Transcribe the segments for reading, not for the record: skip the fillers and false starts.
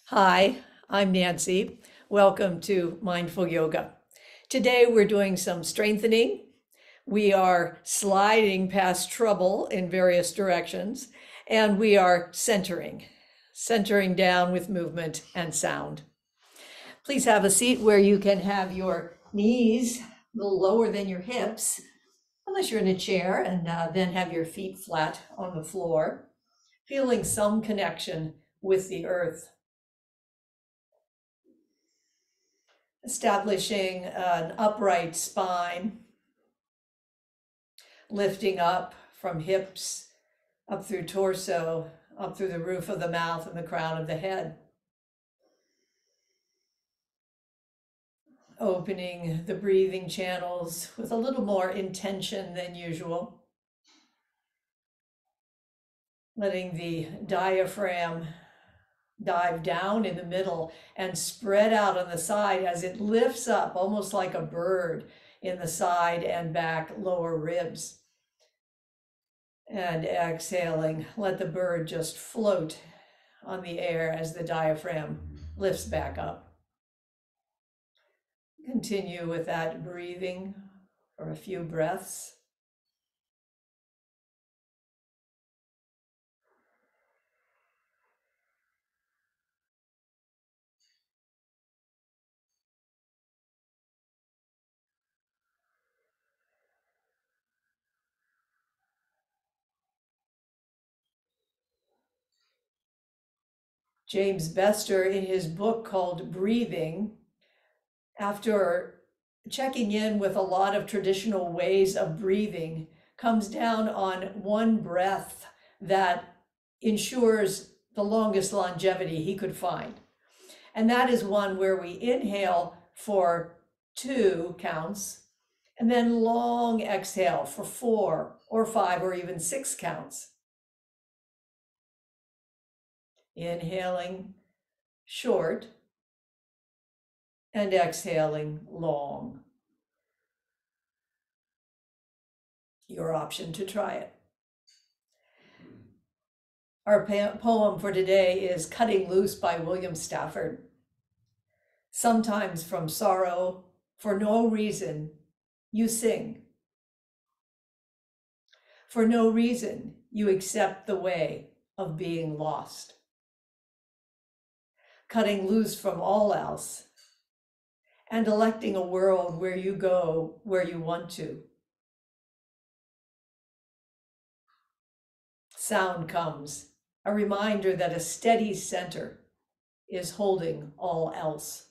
Hi, I'm Nancy. Welcome to Mindful Yoga. Today we're doing some strengthening. We are sliding past trouble in various directions, and we are centering down with movement and sound. Please have a seat where you can have your knees a little lower than your hips, unless you're in a chair, and then have your feet flat on the floor, feeling some connection with the earth. Establishing an upright spine, lifting up from hips, up through torso, up through the roof of the mouth and the crown of the head. Opening the breathing channels with a little more intention than usual. Letting the diaphragm dive down in the middle and spread out on the side as it lifts up, almost like a bird, in the side and back lower ribs. And exhaling, let the bird just float on the air as the diaphragm lifts back up. Continue with that breathing for a few breaths. James Nestor, in his book called Breathing, after checking in with a lot of traditional ways of breathing, comes down on one breath that ensures the longest longevity he could find. And that is one where we inhale for 2 counts and then long exhale for 4 or 5 or even 6 counts. Inhaling short and exhaling long. Your option to try it. Our poem for today is Cutting Loose by William Stafford. Sometimes from sorrow, for no reason, you sing. For no reason, you accept the way of being lost. Cutting loose from all else and electing a world where you go where you want to. Sound comes, a reminder that a steady center is holding all else.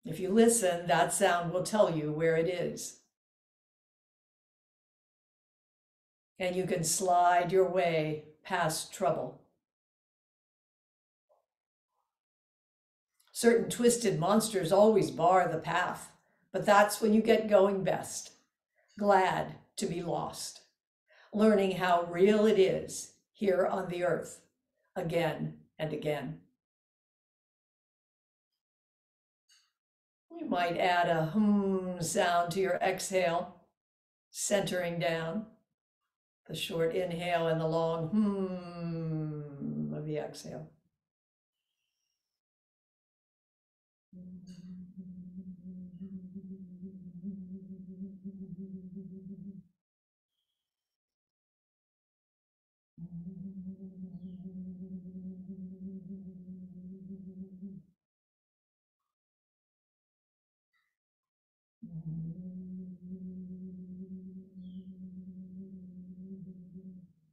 If you listen, that sound will tell you where it is. And you can slide your way past trouble. Certain twisted monsters always bar the path, but that's when you get going best. Glad to be lost, learning how real it is here on the earth again and again. You might add a sound to your exhale, centering down the short inhale and the long of the exhale.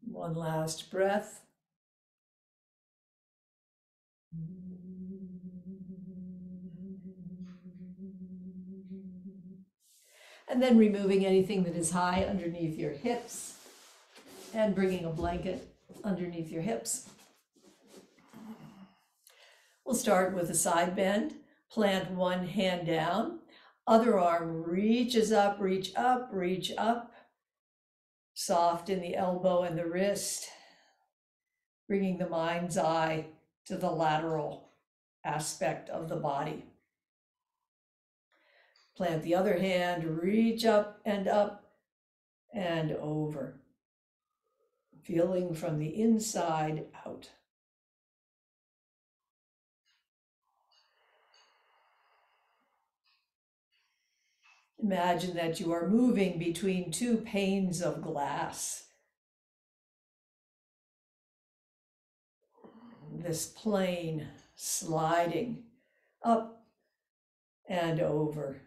One last breath. And then removing anything that is high underneath your hips and bringing a blanket underneath your hips. We'll start with a side bend. Plant one hand down. Other arm reaches up, reach up, reach up. Soft in the elbow and the wrist. Bringing the mind's eye to the lateral aspect of the body. Plant the other hand, reach up and over. Feeling from the inside out. Imagine that you are moving between two panes of glass. This plane sliding up and over.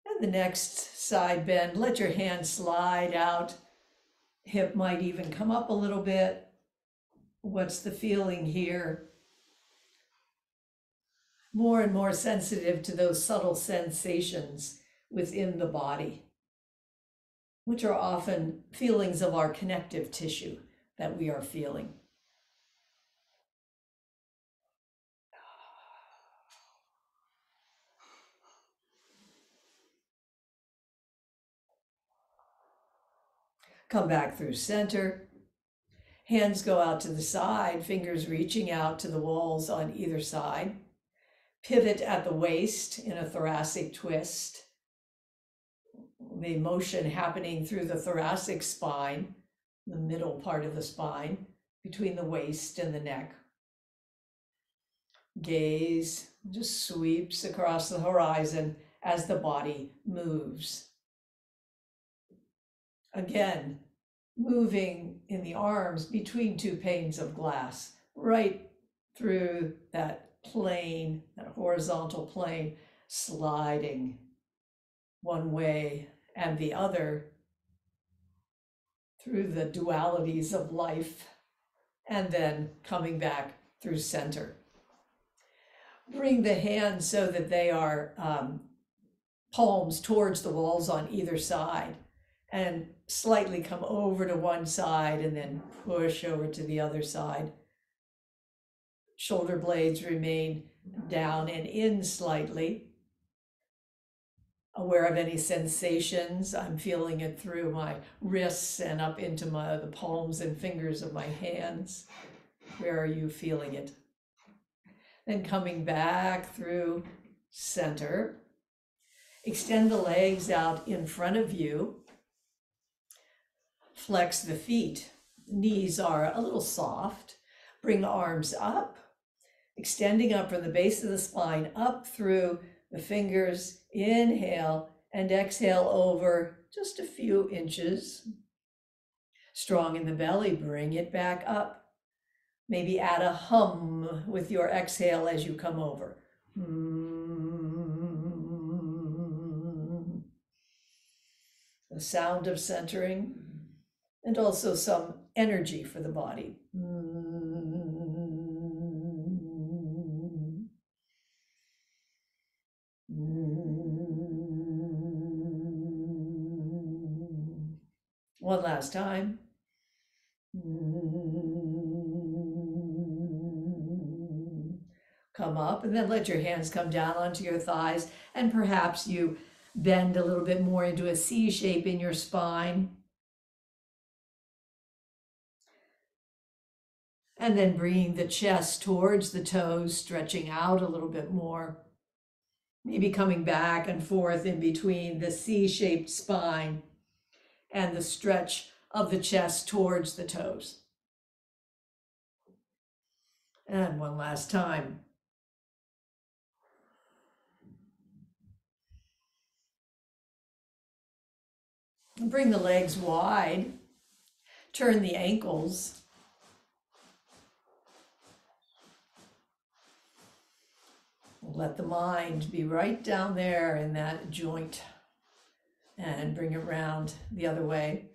And the next side bend, let your hand slide out. Hip might even come up a little bit. What's the feeling here? More and more sensitive to those subtle sensations within the body, which are often feelings of our connective tissue that we are feeling. Come back through center. Hands go out to the side, fingers reaching out to the walls on either side. Pivot at the waist in a thoracic twist. The motion happening through the thoracic spine, the middle part of the spine, between the waist and the neck. Gaze just sweeps across the horizon as the body moves. Again, moving in the arms between two panes of glass, right through that plane, that horizontal plane, sliding one way and the other through the dualities of life, and then coming back through center. Bring the hands so that they are palms towards the walls on either side, and slightly come over to one side and then push over to the other side. Shoulder blades remain down and in slightly. Aware of any sensations. I'm feeling it through my wrists and up into the palms and fingers of my hands. Where are you feeling it? Then coming back through center. Extend the legs out in front of you. Flex the feet. Knees are a little soft. Bring the arms up, extending up from the base of the spine, up through the fingers. Inhale and exhale over just a few inches. Strong in the belly, bring it back up. Maybe add a hum with your exhale as you come over. The sound of centering, and also some energy for the body. One last time. Come up, and then let your hands come down onto your thighs, and perhaps you bend a little bit more into a C shape in your spine. And then bringing the chest towards the toes, stretching out a little bit more. Maybe coming back and forth in between the C-shaped spine and the stretch of the chest towards the toes. And one last time. Bring the legs wide. Turn the ankles. Let the mind be right down there in that joint, and bring it around the other way.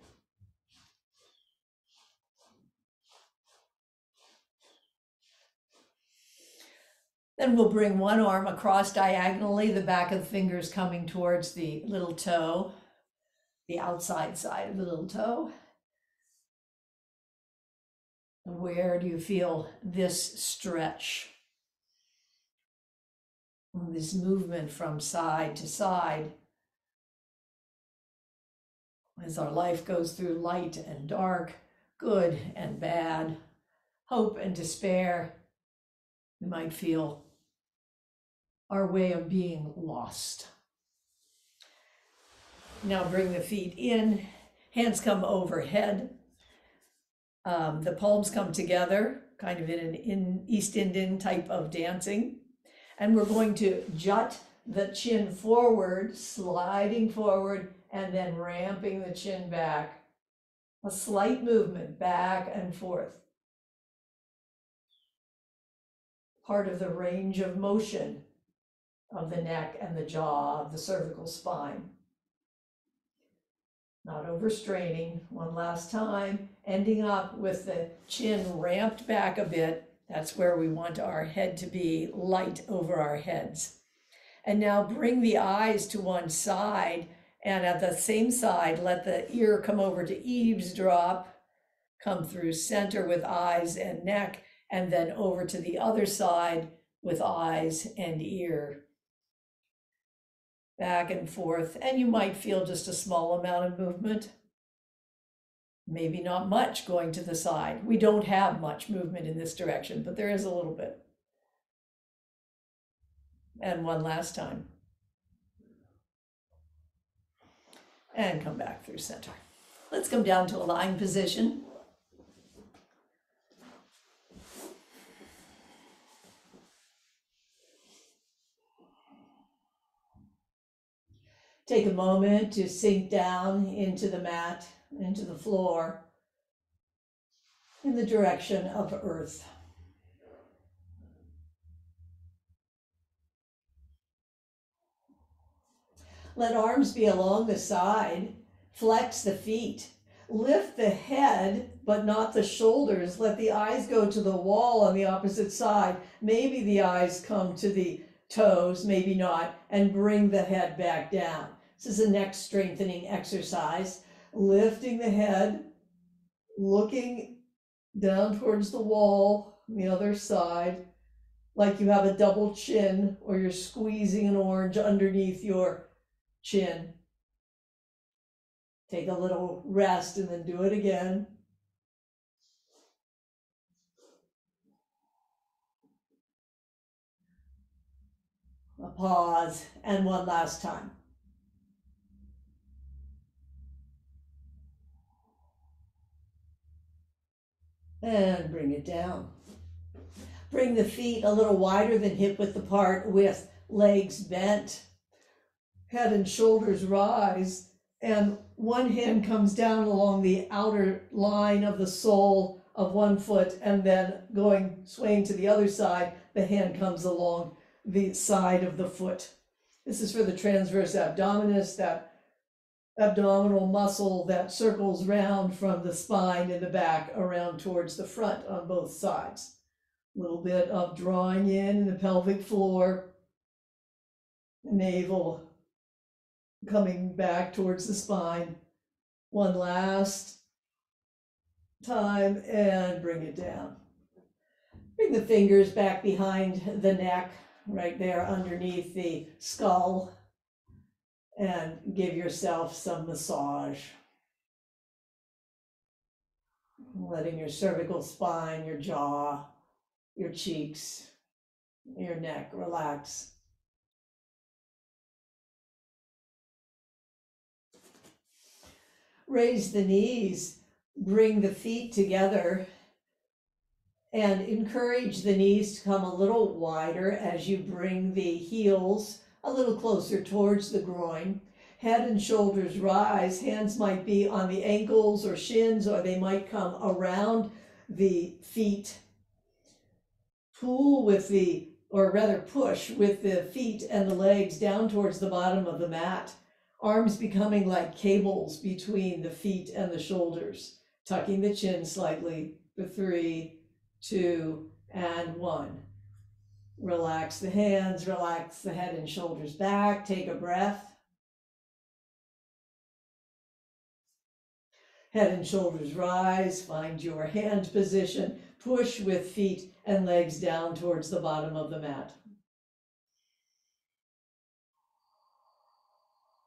Then we'll bring one arm across diagonally, the back of the fingers coming towards the little toe, the outside side of the little toe. Where do you feel this stretch? This movement from side to side. As our life goes through light and dark, good and bad, hope and despair, we might feel our way of being lost. Now bring the feet in, hands come overhead. The palms come together, kind of in an East Indian type of dancing. And we're going to jut the chin forward, sliding forward, and then ramping the chin back. A slight movement back and forth. Part of the range of motion of the neck and the jaw of the cervical spine. Not overstraining. One last time, ending up with the chin ramped back a bit. That's where we want our head to be, light over our heads. And now bring the eyes to one side, and at the same side, let the ear come over to eavesdrop, come through center with eyes and neck, and then over to the other side with eyes and ear. Back and forth, and you might feel just a small amount of movement. Maybe not much going to the side. We don't have much movement in this direction, but there is a little bit. And one last time. And come back through center. Let's come down to a lying position. Take a moment to sink down into the mat, into the floor, in the direction of earth. Let arms be along the side, flex the feet, lift the head, but not the shoulders. Let the eyes go to the wall on the opposite side. Maybe the eyes come to the toes, maybe not, and bring the head back down. This is a neck strengthening exercise. Lifting the head, looking down towards the wall on the other side, like you have a double chin or you're squeezing an orange underneath your chin. Take a little rest and then do it again. A pause, and one last time. And bring it down. Bring the feet a little wider than hip width apart with legs bent. Head and shoulders rise, and one hand comes down along the outer line of the sole of one foot, and then swaying to the other side, the hand comes along the side of the foot. This is for the transverse abdominis, that abdominal muscle that circles round from the spine in the back around towards the front on both sides. A little bit of drawing in the pelvic floor, navel coming back towards the spine. One last time, and bring it down. Bring the fingers back behind the neck, right there underneath the skull, and give yourself some massage. Letting your cervical spine, your jaw, your cheeks, your neck relax. Raise the knees, bring the feet together, and encourage the knees to come a little wider as you bring the heels a little closer towards the groin. Head and shoulders rise. Hands might be on the ankles or shins, or they might come around the feet. Push with the feet and the legs down towards the bottom of the mat. Arms becoming like cables between the feet and the shoulders. Tucking the chin slightly for 3, 2, and 1. Relax the hands, relax the head and shoulders back. Take a breath. Head and shoulders rise. Find your hand position. Push with feet and legs down towards the bottom of the mat.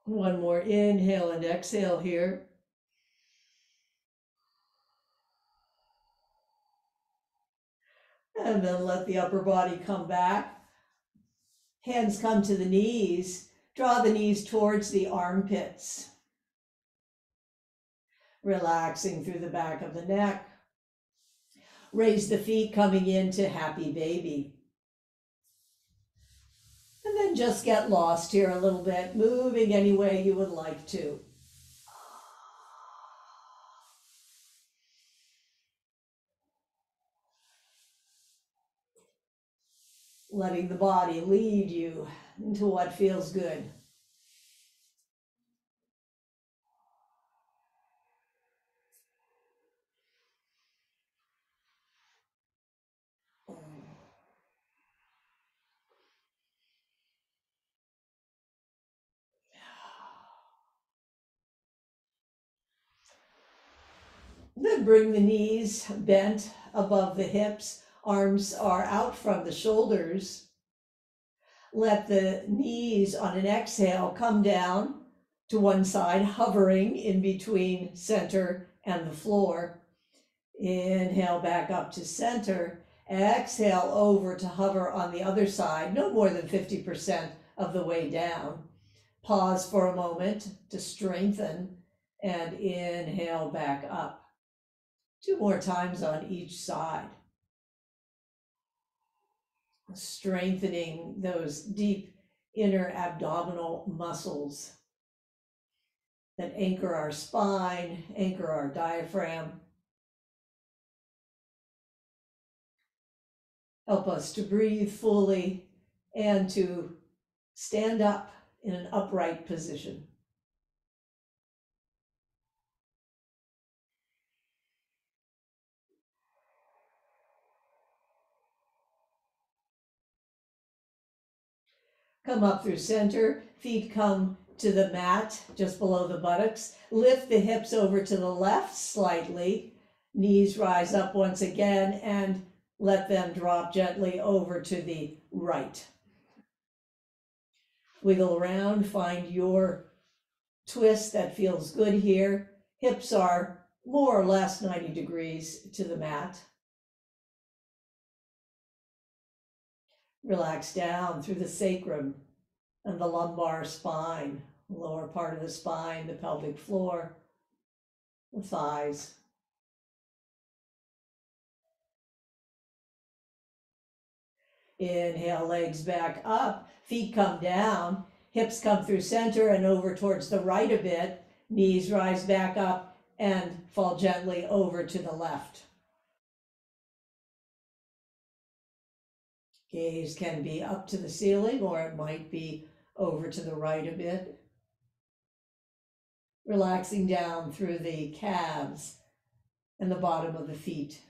One more inhale and exhale here. And then let the upper body come back. Hands come to the knees. Draw the knees towards the armpits. Relaxing through the back of the neck. Raise the feet, coming into happy baby. And then just get lost here a little bit, moving any way you would like to. Letting the body lead you into what feels good. Then bring the knees bent above the hips. Arms are out from the shoulders. Let the knees on an exhale come down to one side, hovering in between center and the floor. Inhale back up to center. Exhale over to hover on the other side, no more than 50% of the way down. Pause for a moment to strengthen and inhale back up. 2 more times on each side. Strengthening those deep inner abdominal muscles that anchor our spine, anchor our diaphragm. Help us to breathe fully and to stand up in an upright position. Come up through center, feet come to the mat just below the buttocks. Lift the hips over to the left slightly. Knees rise up once again and let them drop gently over to the right. Wiggle around, find your twist that feels good here. Hips are more or less 90 degrees to the mat. Relax down through the sacrum and the lumbar spine, lower part of the spine, the pelvic floor, the thighs. Inhale, legs back up, feet come down, hips come through center and over towards the right a bit, knees rise back up and fall gently over to the left. Gaze can be up to the ceiling or it might be over to the right a bit. Relaxing down through the calves and the bottom of the feet.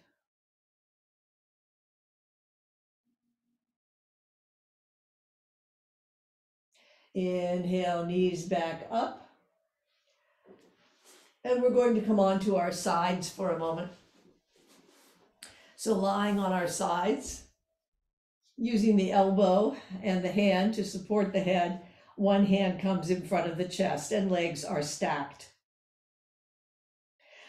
Inhale, knees back up. And we're going to come on to our sides for a moment. So lying on our sides, using the elbow and the hand to support the head, one hand comes in front of the chest and legs are stacked.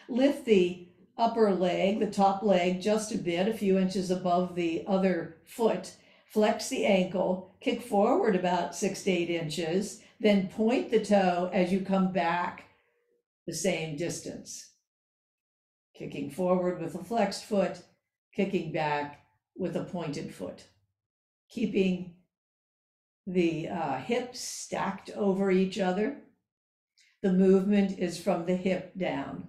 Lift the upper leg, the top leg, just a bit, a few inches above the other foot. Flex the ankle, kick forward about 6 to 8 inches, then point the toe as you come back the same distance. Kicking forward with a flexed foot, kicking back with a pointed foot. Keeping the hips stacked over each other. The movement is from the hip down.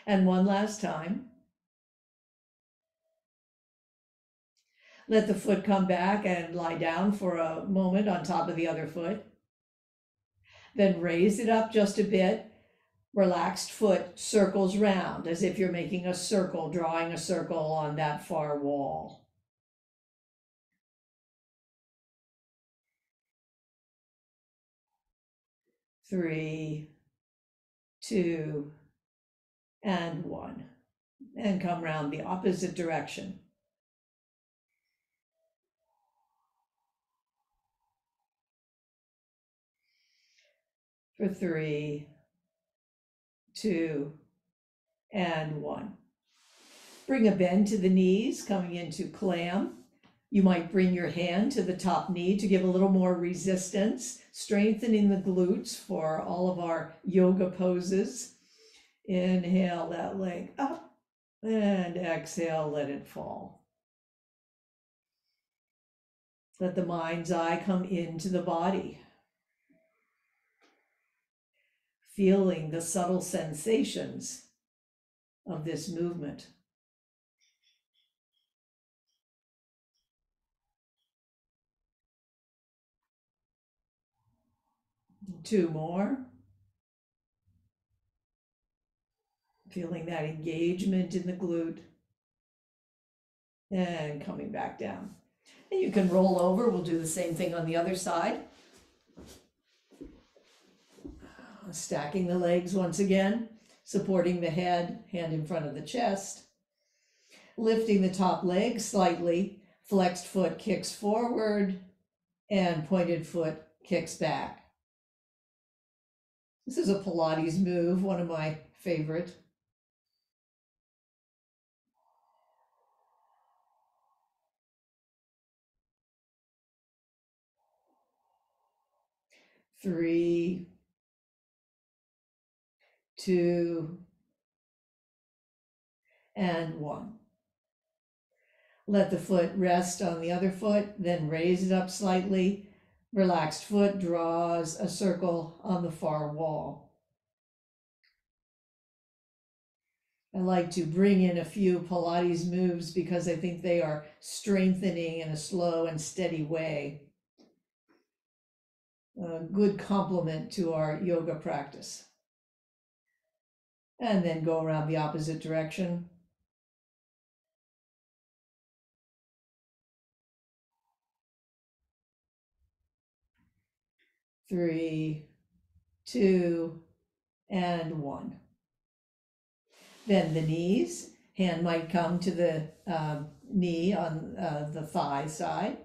And one last time. Let the foot come back and lie down for a moment on top of the other foot. Then raise it up just a bit. Relaxed foot circles round as if you're making a circle, drawing a circle on that far wall. Three, two, and one. And come round the opposite direction. For 3, 2, and 1. Bring a bend to the knees, coming into clam. You might bring your hand to the top knee to give a little more resistance, strengthening the glutes for all of our yoga poses. Inhale that leg up And exhale, let it fall. Let the mind's eye come into the body, feeling the subtle sensations of this movement. Two more. Feeling that engagement in the glute. And coming back down. And you can roll over. We'll do the same thing on the other side. Stacking the legs once again, supporting the head, hand in front of the chest. Lifting the top leg slightly, flexed foot kicks forward, and pointed foot kicks back. This is a Pilates move, one of my favorite. Three, two, and one. Let the foot rest on the other foot, then raise it up slightly. Relaxed foot draws a circle on the far wall. I like to bring in a few Pilates moves because I think they are strengthening in a slow and steady way. A good complement to our yoga practice. And then go around the opposite direction. Three, two, and one. Bend the knees. Hand might come to the knee on the thigh side.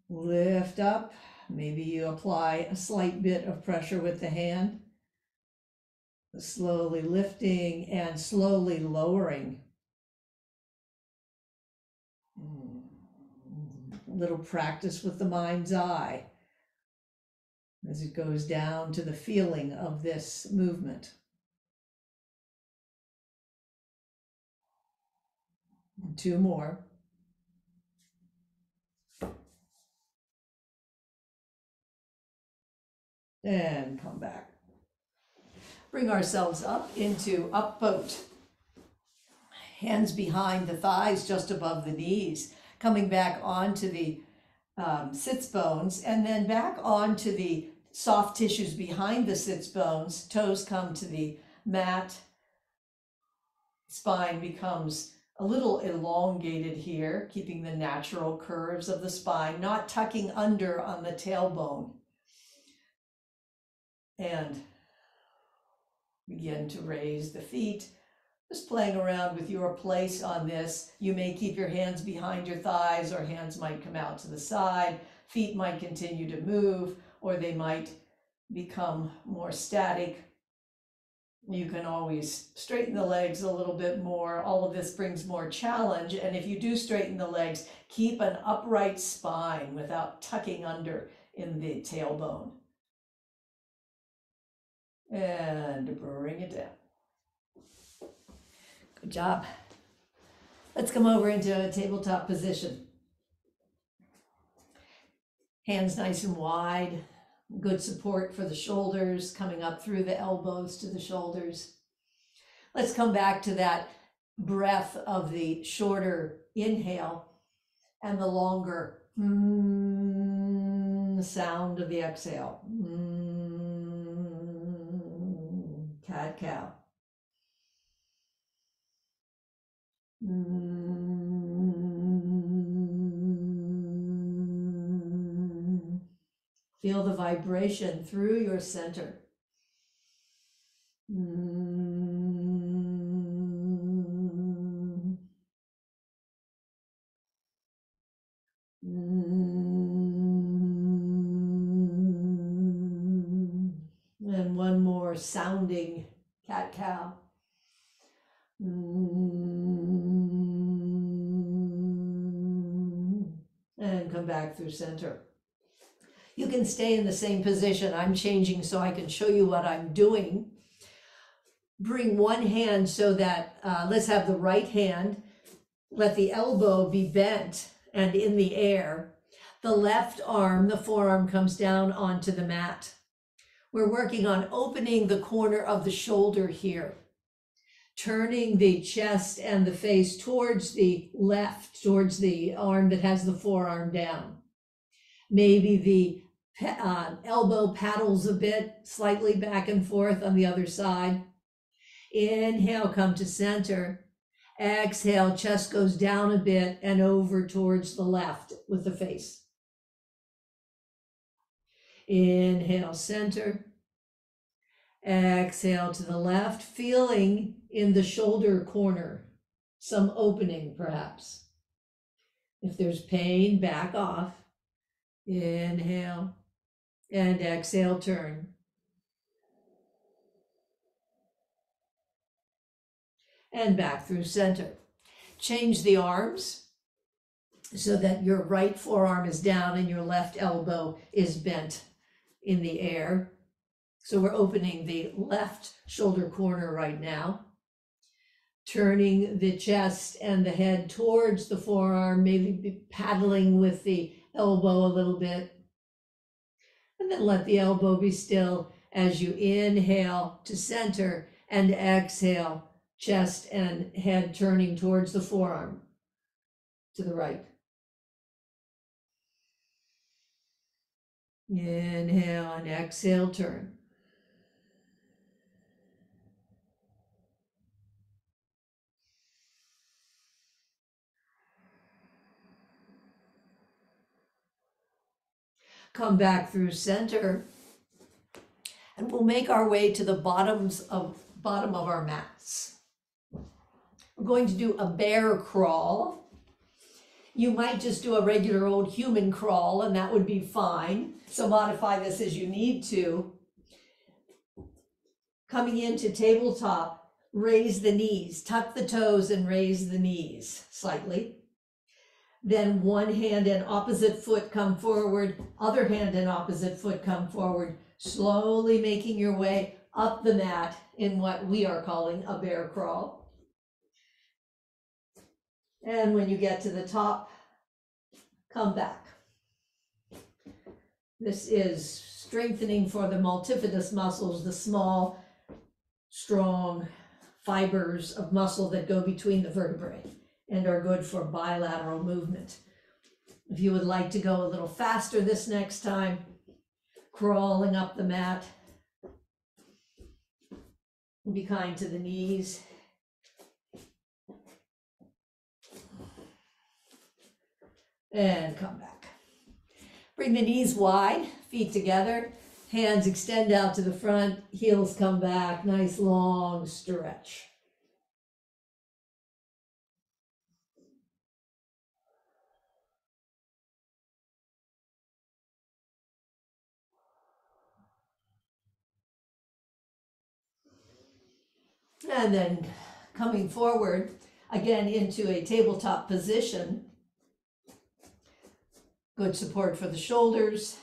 Lift up. Maybe you apply a slight bit of pressure with the hand. Slowly lifting and slowly lowering. A little practice with the mind's eye as it goes down to the feeling of this movement. And two more. And come back. Bring ourselves up into up boat. Hands behind the thighs, just above the knees. Coming back onto the sits bones, and then back onto the soft tissues behind the sits bones. Toes come to the mat. Spine becomes a little elongated here, keeping the natural curves of the spine, not tucking under on the tailbone. And begin to raise the feet. Just playing around with your place on this. You may keep your hands behind your thighs, or hands might come out to the side. Feet might continue to move, or they might become more static. You can always straighten the legs a little bit more. All of this brings more challenge. And if you do straighten the legs, keep an upright spine without tucking under in the tailbone. And bring it down. Good job. Let's come over into a tabletop position. Hands nice and wide. Good support for the shoulders, coming up through the elbows to the shoulders. Let's come back to that breath of the shorter inhale and the longer sound of the exhale. Cat cow. Feel the vibration through your center. And one more sounding cat cow. And come back through center. You can stay in the same position. I'm changing so I can show you what I'm doing. Bring one hand so that, let's have the right hand, let the elbow be bent and in the air. The left arm, the forearm, comes down onto the mat. We're working on opening the corner of the shoulder here, turning the chest and the face towards the left, towards the arm that has the forearm down. Maybe the elbow paddles a bit, slightly back and forth on the other side. Inhale, come to center. Exhale, chest goes down a bit and over towards the left with the face. Inhale, center. Exhale to the left, feeling in the shoulder corner, some opening perhaps. If there's pain, back off. Inhale and exhale, turn. And back through center. Change the arms so that your right forearm is down and your left elbow is bent in the air. So we're opening the left shoulder corner right now. Turning the chest and the head towards the forearm, maybe paddling with the elbow a little bit. And then let the elbow be still as you inhale to center and exhale, chest and head turning towards the forearm to the right. Inhale and exhale, turn. Come back through center, and we'll make our way to the bottom of our mats. We're going to do a bear crawl. You might just do a regular old human crawl, and that would be fine. So modify this as you need to. Coming into tabletop, raise the knees, tuck the toes and raise the knees slightly. Then one hand and opposite foot come forward, other hand and opposite foot come forward, slowly making your way up the mat in what we are calling a bear crawl. And when you get to the top, come back. This is strengthening for the multifidus muscles, the small, strong fibers of muscle that go between the vertebrae and are good for bilateral movement. If you would like to go a little faster this next time, crawling up the mat, be kind to the knees. And come back. Bring the knees wide, feet together, hands extend out to the front, heels come back, nice long stretch. And then coming forward, again into a tabletop position. Good support for the shoulders.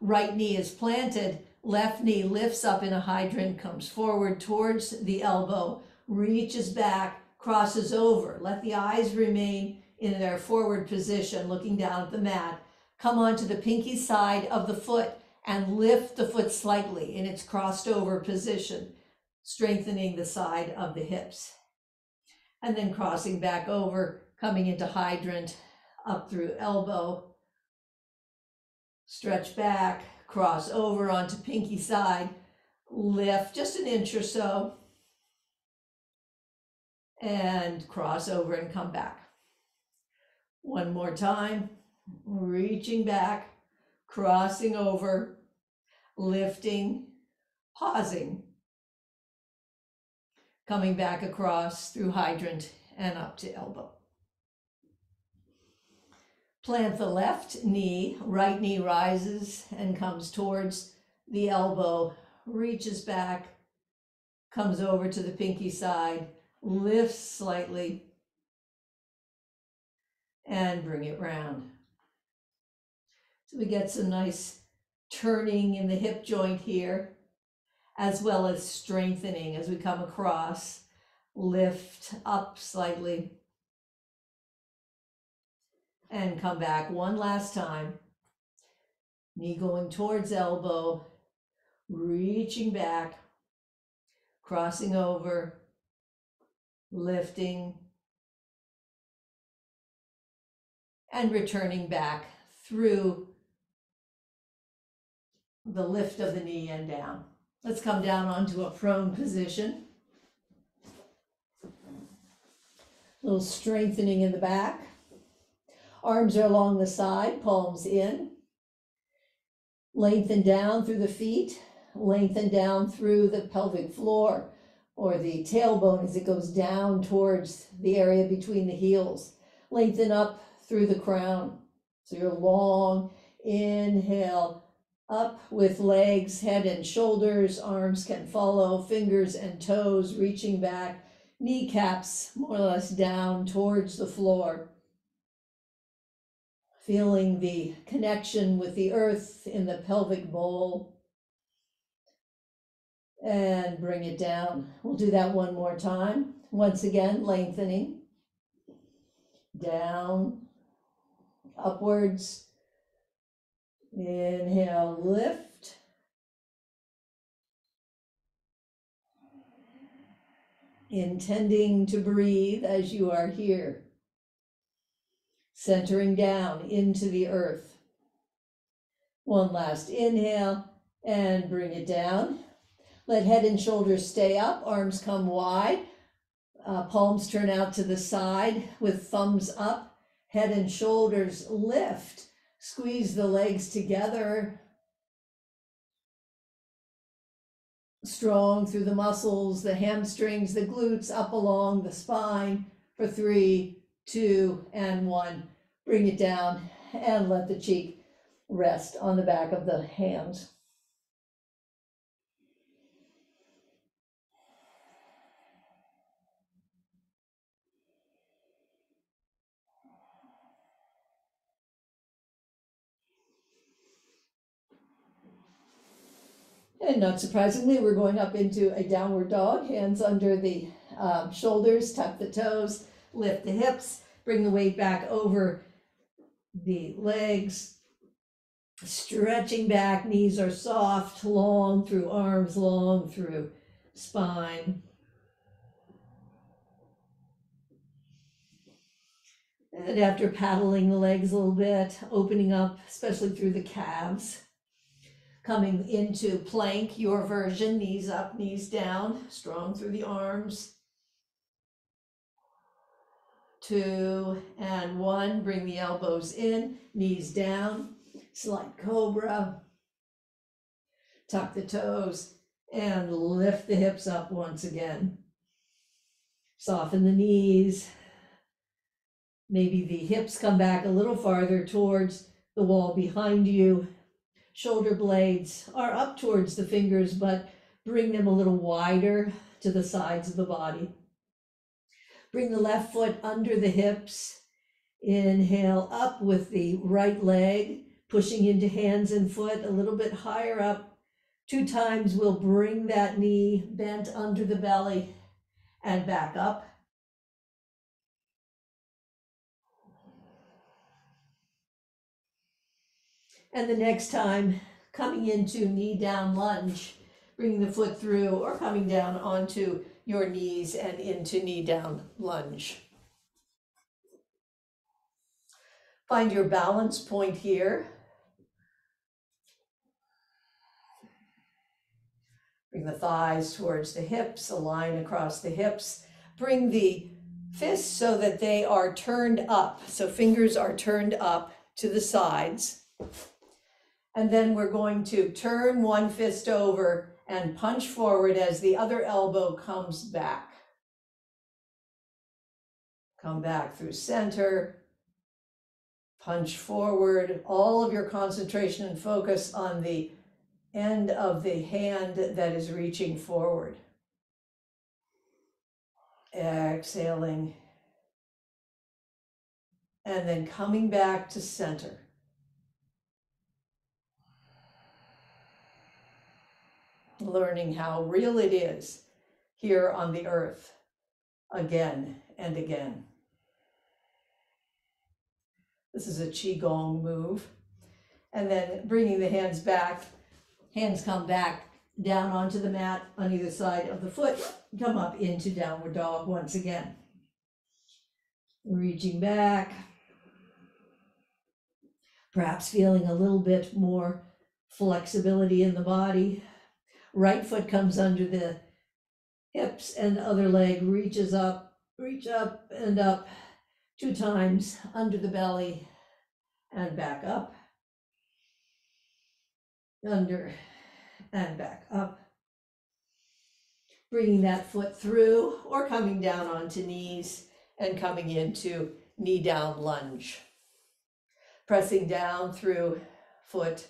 Right knee is planted, left knee lifts up in a hydrant, comes forward towards the elbow, reaches back, crosses over. Let the eyes remain in their forward position, looking down at the mat. Come onto the pinky side of the foot and lift the foot slightly in its crossed over position, strengthening the side of the hips. And then crossing back over, coming into hydrant, up through elbow, stretch back, cross over onto pinky side, lift just an inch or so, and cross over and come back. One more time, reaching back, crossing over, lifting, pausing, coming back across through hydrant and up to elbow. Plant the left knee, right knee rises and comes towards the elbow, reaches back, comes over to the pinky side, lifts slightly, and bring it round. So we get some nice turning in the hip joint here, as well as strengthening as we come across. Lift up slightly and come back one last time. Knee going towards elbow, reaching back, crossing over, lifting, and returning back through the lift of the knee and down. Let's come down onto a prone position. A little strengthening in the back. Arms are along the side, palms in. Lengthen down through the feet, lengthen down through the pelvic floor or the tailbone as it goes down towards the area between the heels. Lengthen up through the crown. So you're long, inhale, up with legs, head and shoulders, arms can follow, fingers and toes reaching back, kneecaps more or less down towards the floor. Feeling the connection with the earth in the pelvic bowl. And bring it down. We'll do that one more time. Once again, lengthening. Down, upwards. Inhale, lift. Intending to breathe as you are here. Centering down into the earth. One last inhale and bring it down. Let head and shoulders stay up, arms come wide, palms turn out to the side with thumbs up, head and shoulders lift. Squeeze the legs together, strong through the muscles, the hamstrings, the glutes, up along the spine for 3, 2, and 1. Bring it down and let the cheek rest on the back of the hands. And not surprisingly, we're going up into a downward dog, hands under the shoulders, tuck the toes, lift the hips, bring the weight back over the legs, stretching back, knees are soft, long through arms, long through spine. And after paddling the legs a little bit, opening up, especially through the calves, coming into plank, your version, knees up, knees down, strong through the arms. 2 and 1, bring the elbows in, knees down, slight cobra. Tuck the toes and lift the hips up once again. Soften the knees. Maybe the hips come back a little farther towards the wall behind you. Shoulder blades are up towards the fingers, but bring them a little wider to the sides of the body. Bring the left foot under the hips. Inhale up with the right leg, pushing into hands and foot a little bit higher up. 2 times we'll bring that knee bent under the belly and back up. And the next time, coming into knee down lunge, bringing the foot through or coming down onto your knees and into knee down lunge. Find your balance point here. Bring the thighs towards the hips, align across the hips. Bring the fists so that they are turned up. So fingers are turned up to the sides. And then we're going to turn one fist over and punch forward as the other elbow comes back. Come back through center. Punch forward. All of your concentration and focus on the end of the hand that is reaching forward. Exhaling. And then coming back to center. learning how real it is here on the earth again and again. This is a Qigong move. And then bringing the hands back, hands come back down onto the mat on either side of the foot, come up into downward dog once again. Reaching back, perhaps feeling a little bit more flexibility in the body. Right foot comes under the hips and the other leg reaches up, reach up and up 2 times under the belly and back up, under and back up. Bringing that foot through or coming down onto knees and coming into knee down lunge. Pressing down through foot,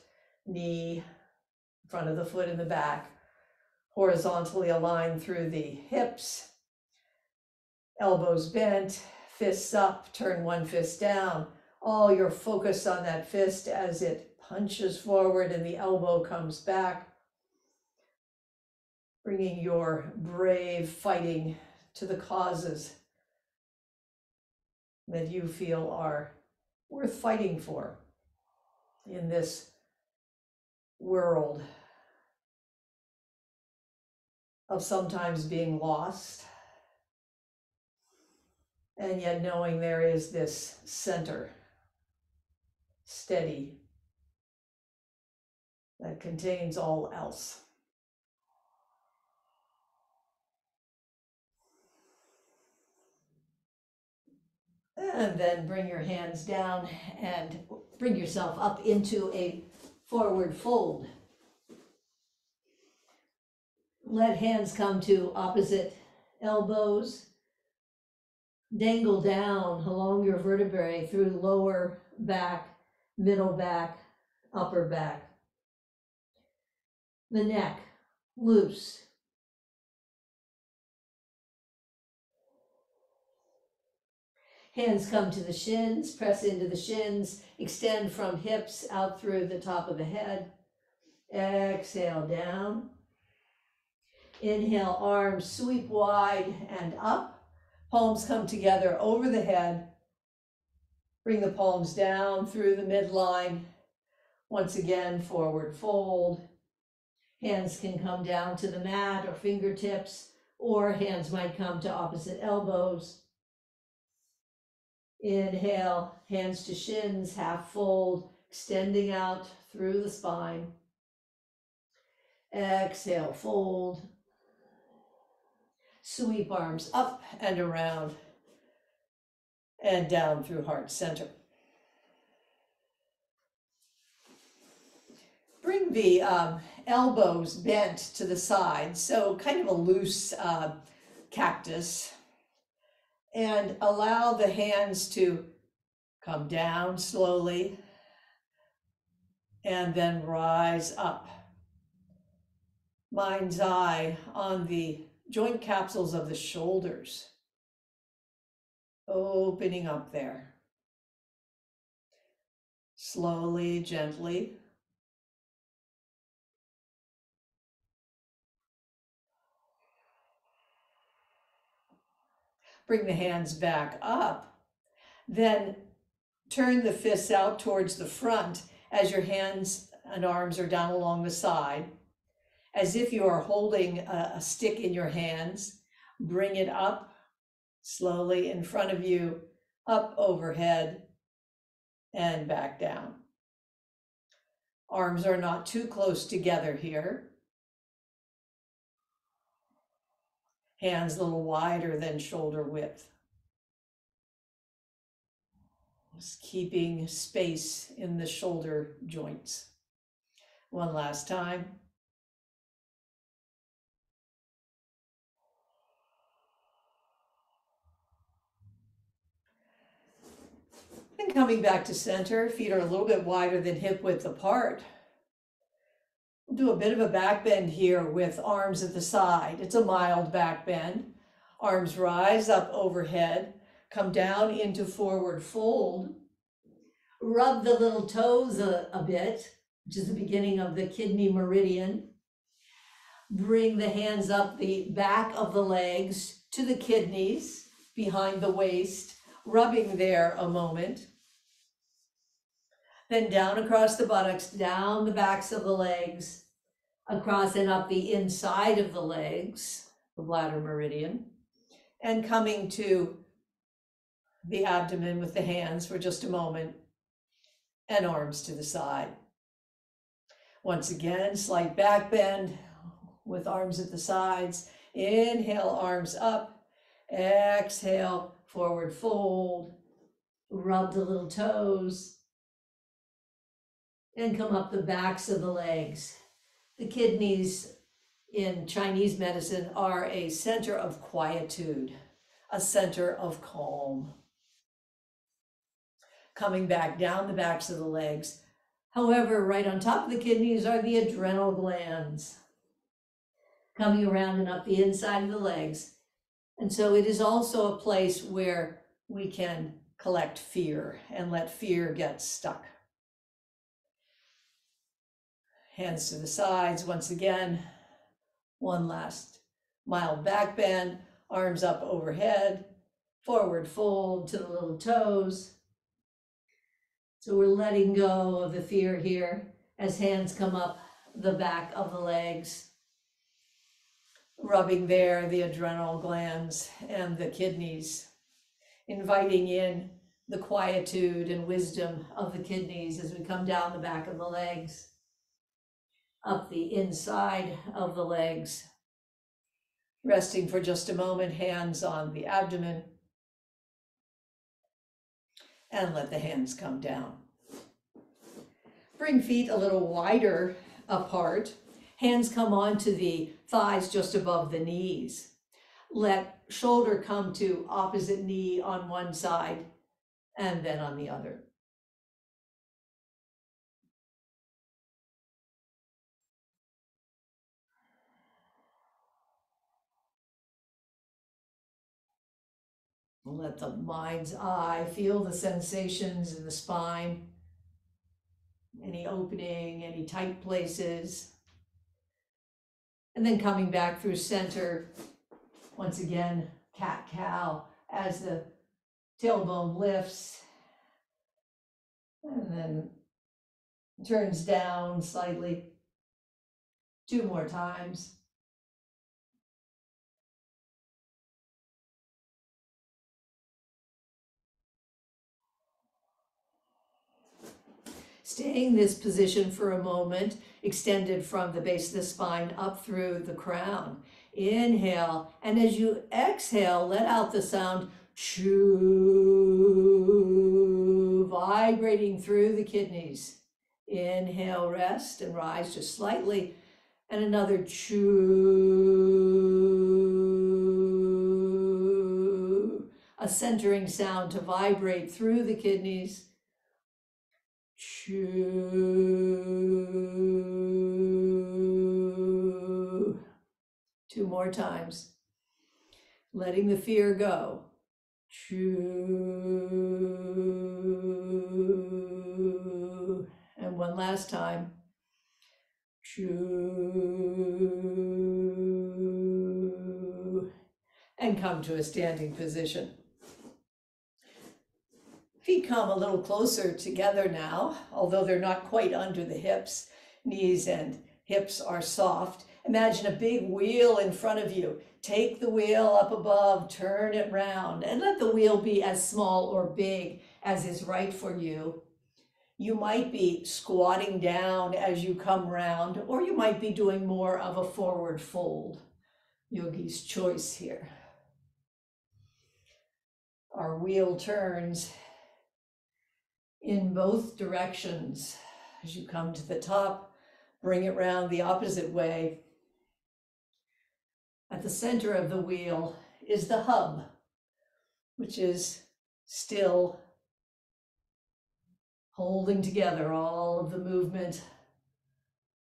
knee, front of the foot and the back, horizontally aligned through the hips, elbows bent, fists up, turn one fist down. All your focus on that fist as it punches forward and the elbow comes back. Bringing your brave fighting to the causes that you feel are worth fighting for in this world of sometimes being lost, and yet knowing there is this center, steady, that contains all else. And then bring your hands down and bring yourself up into a forward fold. Let hands come to opposite elbows. Dangle down along your vertebrae through lower back, middle back, upper back. The neck loose. Hands come to the shins, press into the shins, extend from hips out through the top of the head. Exhale down. Inhale, arms sweep wide and up. Palms come together over the head. Bring the palms down through the midline. Once again, forward fold. Hands can come down to the mat or fingertips, or hands might come to opposite elbows. Inhale, hands to shins, half fold, extending out through the spine. Exhale, fold. Sweep arms up and around and down through heart center. Bring the elbows bent to the side, so kind of a loose cactus. And allow the hands to come down slowly and then rise up. Mind's eye on the joint capsules of the shoulders, opening up there. Slowly, gently. Bring the hands back up. Then turn the fists out towards the front as your hands and arms are down along the side. As if you are holding a stick in your hands, bring it up slowly in front of you, up overhead and back down. Arms are not too close together here. Hands a little wider than shoulder width. Just keeping space in the shoulder joints. One last time. And coming back to center, feet are a little bit wider than hip width apart. We'll do a bit of a back bend here with arms at the side. It's a mild back bend. Arms rise up overhead, come down into forward fold. Rub the little toes a bit, which is the beginning of the kidney meridian. Bring the hands up the back of the legs to the kidneys, behind the waist, rubbing there a moment. Then down across the buttocks, down the backs of the legs, across and up the inside of the legs, the bladder meridian, and coming to the abdomen with the hands for just a moment, and arms to the side. Once again, slight back bend with arms at the sides. Inhale, arms up. Exhale, forward fold. Rub the little toes. And come up the backs of the legs. The kidneys in Chinese medicine are a center of quietude, a center of calm. Coming back down the backs of the legs. However, right on top of the kidneys are the adrenal glands, coming around and up the inside of the legs. And so it is also a place where we can collect fear and let fear get stuck. Hands to the sides once again. One last mild back bend, arms up overhead, forward fold to the little toes. So we're letting go of the fear here as hands come up the back of the legs, rubbing there the adrenal glands and the kidneys, inviting in the quietude and wisdom of the kidneys as we come down the back of the legs, up the inside of the legs, resting for just a moment, hands on the abdomen, and let the hands come down. Bring feet a little wider apart. Hands come onto the thighs just above the knees. Let shoulder come to opposite knee on one side and then on the other. Let the mind's eye feel the sensations in the spine, any opening, any tight places. And then coming back through center, once again, cat-cow, as the tailbone lifts and then turns down slightly. 2 more times. Staying this position for a moment, extended from the base of the spine up through the crown. Inhale, and as you exhale, let out the sound choo, vibrating through the kidneys. Inhale, rest and rise just slightly, and another choo, a centering sound to vibrate through the kidneys. Choo. 2 more times. Letting the fear go. Choo. And one last time. Choo. And come to a standing position. Feet come a little closer together now, although they're not quite under the hips. Knees and hips are soft. Imagine a big wheel in front of you. Take the wheel up above, turn it round, and let the wheel be as small or big as is right for you. You might be squatting down as you come round, or you might be doing more of a forward fold. Yogi's choice here. Our wheel turns in both directions. As you come to the top, bring it round the opposite way. At the center of the wheel is the hub, which is still holding together all of the movement,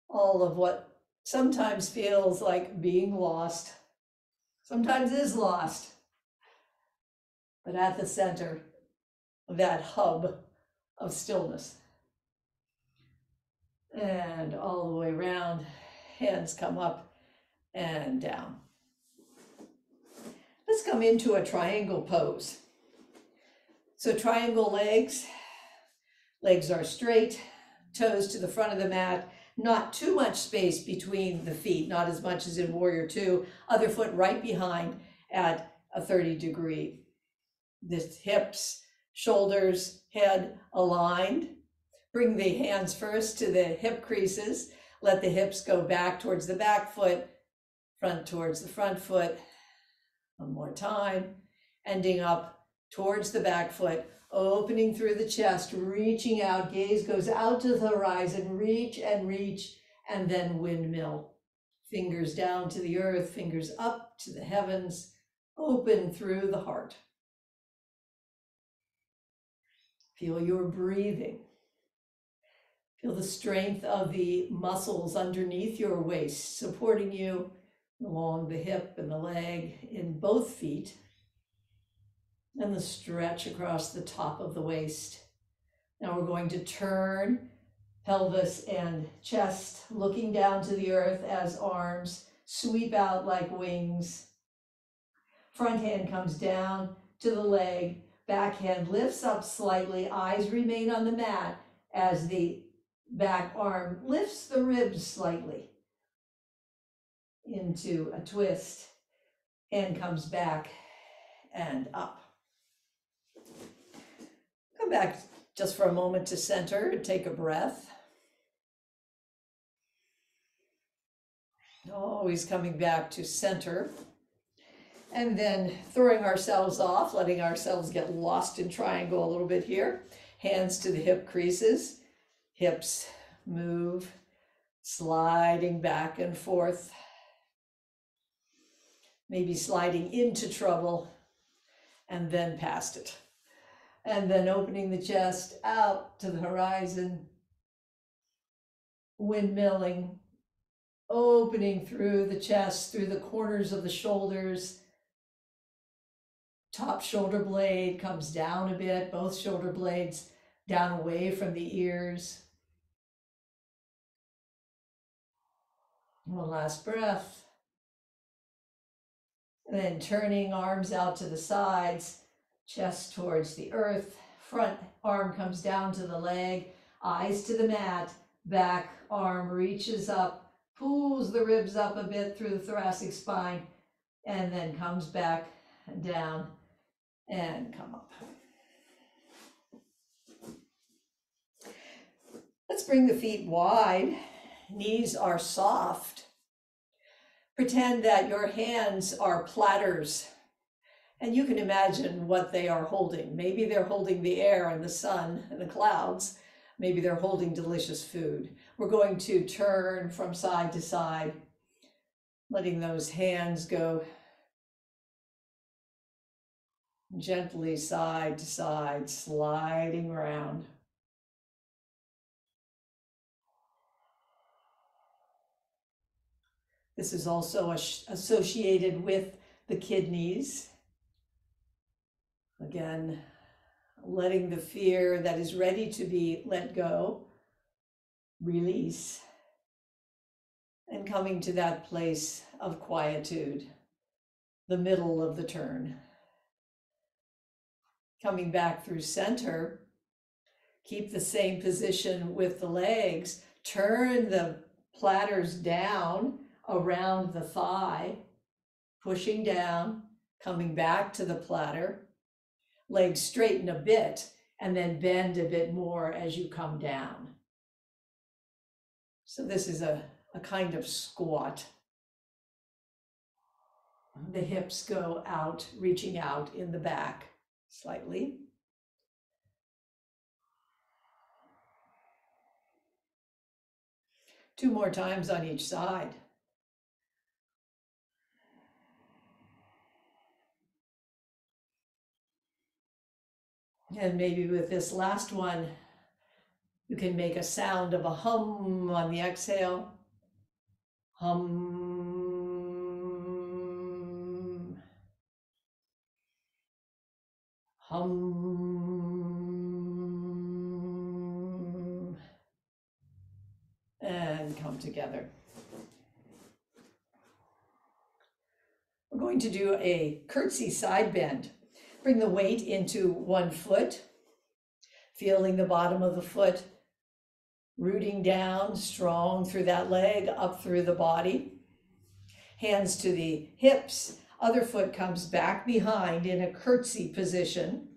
all of what sometimes feels like being lost, sometimes is lost. But at the center of that hub of stillness. And all the way around, hands come up and down. Let's come into a triangle pose. So triangle legs, legs are straight, toes to the front of the mat, not too much space between the feet, not as much as in Warrior Two, other foot right behind at a 30-degree. The hips, shoulders, head aligned. Bring the hands first to the hip creases. Let the hips go back towards the back foot, front towards the front foot. One more time, ending up towards the back foot, opening through the chest, reaching out, gaze goes out to the horizon, reach, and then windmill. Fingers down to the earth, fingers up to the heavens, open through the heart. Feel your breathing. Feel the strength of the muscles underneath your waist, supporting you along the hip and the leg in both feet, and the stretch across the top of the waist. Now we're going to turn pelvis and chest, looking down to the earth as arms sweep out like wings. Front hand comes down to the leg, back hand lifts up slightly, eyes remain on the mat as the back arm lifts the ribs slightly into a twist and comes back and up. Come back just for a moment to center and take a breath. Always coming back to center. And then throwing ourselves off, letting ourselves get lost in triangle a little bit here. Hands to the hip creases, hips move, sliding back and forth. Maybe sliding into trouble and then past it. And then opening the chest out to the horizon, windmilling, opening through the chest, through the corners of the shoulders. Top shoulder blade comes down a bit, both shoulder blades down away from the ears. One last breath. And then turning arms out to the sides, chest towards the earth, front arm comes down to the leg, eyes to the mat, back arm reaches up, pulls the ribs up a bit through the thoracic spine, and then comes back down and come up. Let's bring the feet wide, knees are soft. Pretend that your hands are platters, and you can imagine what they are holding. Maybe they're holding the air and the sun and the clouds. Maybe they're holding delicious food. We're going to turn from side to side, letting those hands go gently side to side, sliding around. This is also associated with the kidneys. Again, letting the fear that is ready to be let go, release, and coming to that place of quietude, the middle of the turn. Coming back through center, keep the same position with the legs, turn the platters down around the thigh, pushing down, coming back to the platter, legs straighten a bit, and then bend a bit more as you come down. So this is a kind of squat. The hips go out, reaching out in the back slightly. Two more times on each side. And maybe with this last one, you can make a sound of a hum on the exhale. Hum. Hum. And come together. going to do a curtsy side bend. Bring the weight into one foot, feeling the bottom of the foot, rooting down strong through that leg, up through the body. Hands to the hips, other foot comes back behind in a curtsy position.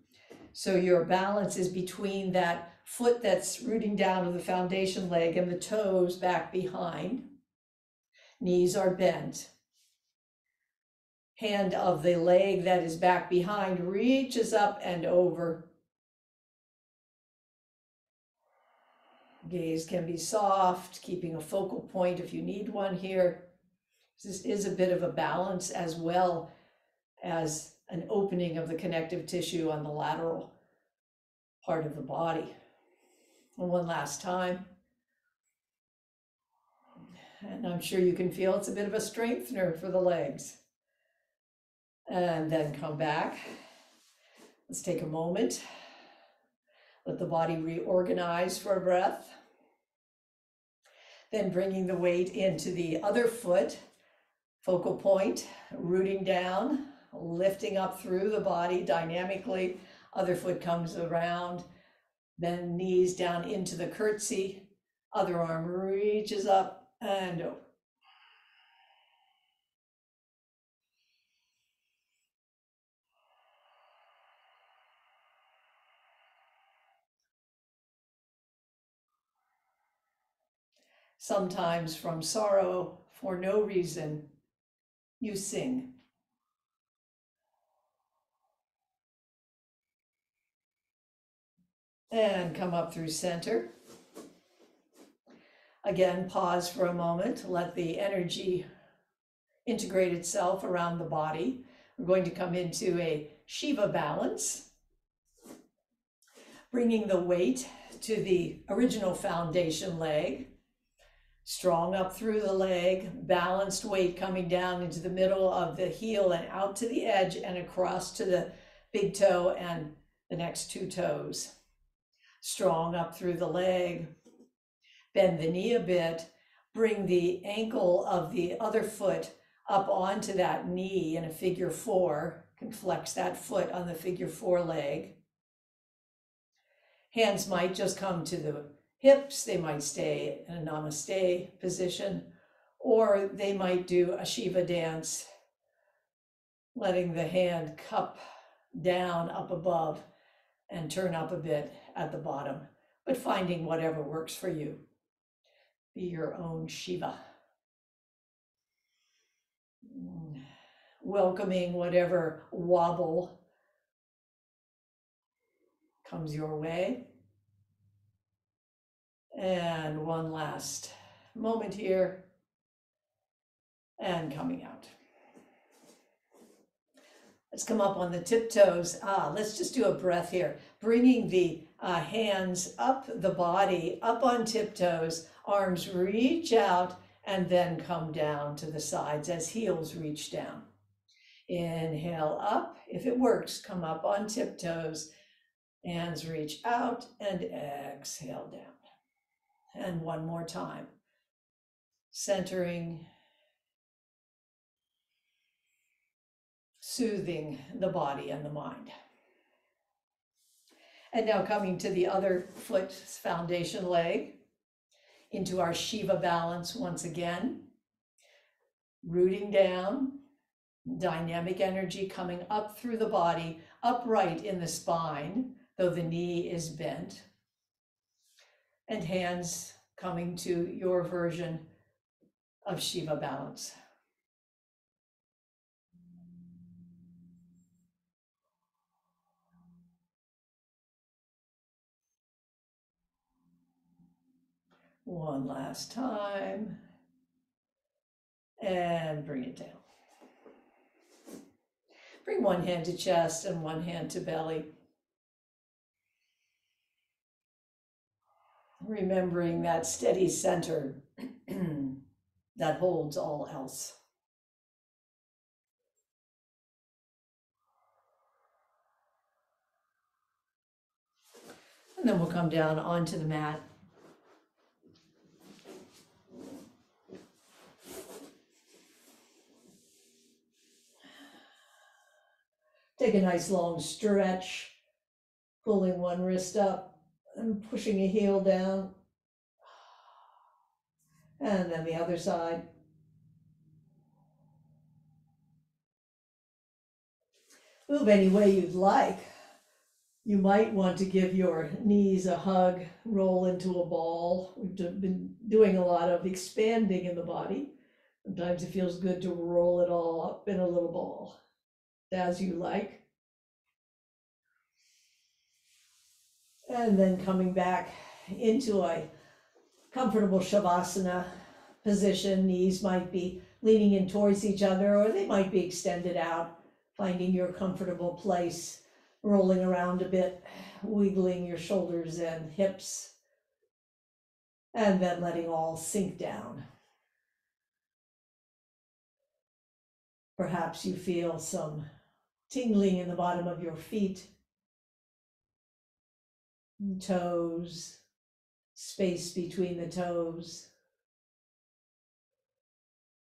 So your balance is between that foot that's rooting down to the foundation leg and the toes back behind. Knees are bent. Hand of the leg that is back behind reaches up and over. Gaze can be soft, keeping a focal point if you need one here. This is a bit of a balance as well as an opening of the connective tissue on the lateral part of the body. And one last time. And I'm sure you can feel it's a bit of a strengthener for the legs. And then come back. Let's take a moment. Let the body reorganize for a breath. Then bringing the weight into the other foot, focal point, rooting down, lifting up through the body dynamically. Other foot comes around, then knees down into the curtsy. Other arm reaches up and over. Sometimes from sorrow, for no reason, you sing. And come up through center. Again, pause for a moment. Let the energy integrate itself around the body. We're going to come into a Shiva balance, bringing the weight to the original foundation leg. Strong up through the leg, balanced weight coming down into the middle of the heel and out to the edge and across to the big toe and the next two toes. Strong up through the leg, bend the knee a bit, bring the ankle of the other foot up onto that knee in a figure four. You can flex that foot on the figure four leg. Hands might just come to the hips, they might stay in a namaste position, or they might do a Shiva dance, letting the hand cup down up above and turn up a bit at the bottom, but finding whatever works for you. Be your own Shiva. Welcoming whatever wobble comes your way. And one last moment here, and coming out. Let's come up on the tiptoes. Let's just do a breath here. Bringing the hands up the body, up on tiptoes, arms reach out, and then come down to the sides as heels reach down. Inhale up. If it works, come up on tiptoes. Hands reach out and exhale down. And one more time, centering, soothing the body and the mind. And now coming to the other foot's foundation leg, into our Shiva balance once again, rooting down, dynamic energy coming up through the body, upright in the spine, though the knee is bent. And hands coming to your version of Shiva balance. One last time. And bring it down. Bring one hand to chest and one hand to belly. Remembering that steady center that holds all else. And then we'll come down onto the mat. Take a nice long stretch, pulling one wrist up and pushing a heel down. And then the other side. Move any way you'd like. You might want to give your knees a hug, roll into a ball. We've been doing a lot of expanding in the body. Sometimes it feels good to roll it all up in a little ball, as you like. And then coming back into a comfortable Shavasana position. Knees might be leaning in towards each other, or they might be extended out, finding your comfortable place, rolling around a bit, wiggling your shoulders and hips, and then letting all sink down. Perhaps you feel some tingling in the bottom of your feet, toes, space between the toes,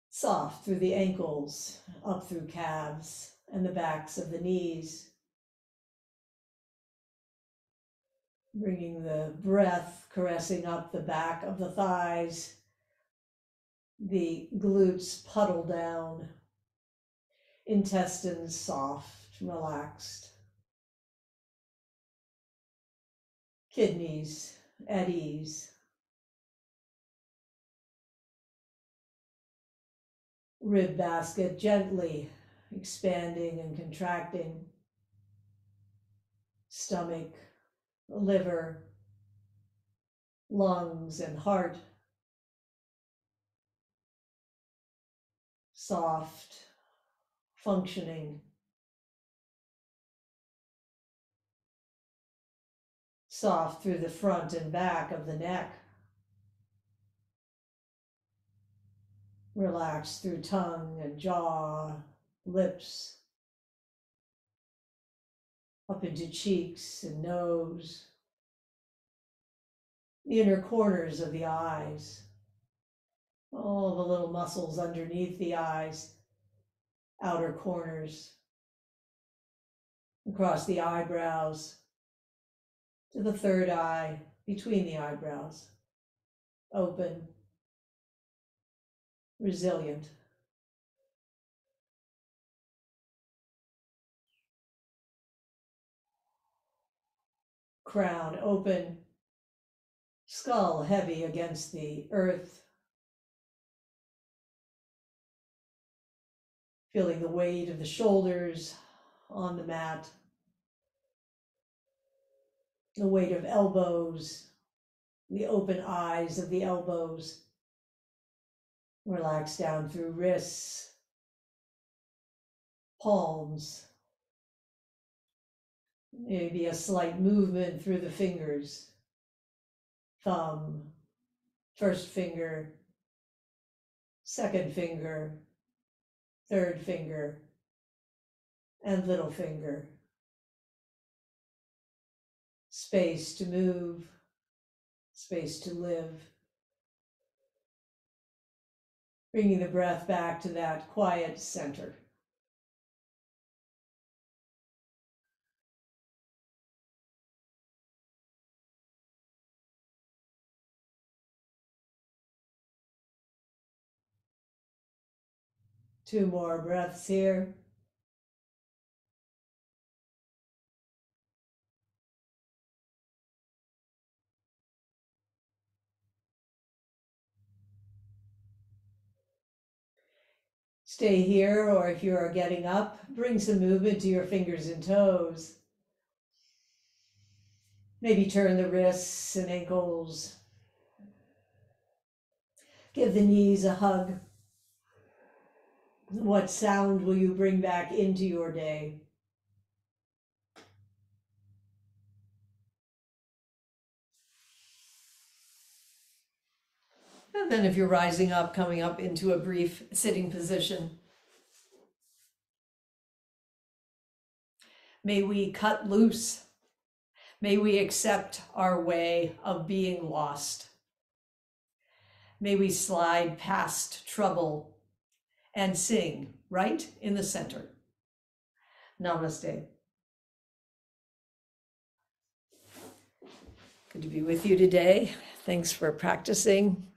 soft through the ankles, up through calves and the backs of the knees. Bringing the breath, caressing up the back of the thighs, the glutes puddle down, intestines soft, relaxed, kidneys at ease, rib basket gently expanding and contracting, stomach, liver, lungs and heart, soft, functioning, soft through the front and back of the neck, relaxed through tongue and jaw, lips, up into cheeks and nose, the inner corners of the eyes, all the little muscles underneath the eyes, outer corners, across the eyebrows, to the third eye, between the eyebrows, open, resilient. Crown open, skull heavy against the earth, feeling the weight of the shoulders on the mat, the weight of elbows, the open eyes of the elbows. Relax down through wrists, palms, maybe a slight movement through the fingers, thumb, first finger, second finger, third finger, and little finger. Space to move, space to live. Bringing the breath back to that quiet center. Two more breaths here. Stay here, or if you are getting up, bring some movement to your fingers and toes. Maybe turn the wrists and ankles. Give the knees a hug. What sound will you bring back into your day? And then if you're rising up, coming up into a brief sitting position. May we cut loose. May we accept our way of being lost. May we slide past trouble and sing right in the center. Namaste. Good to be with you today. Thanks for practicing.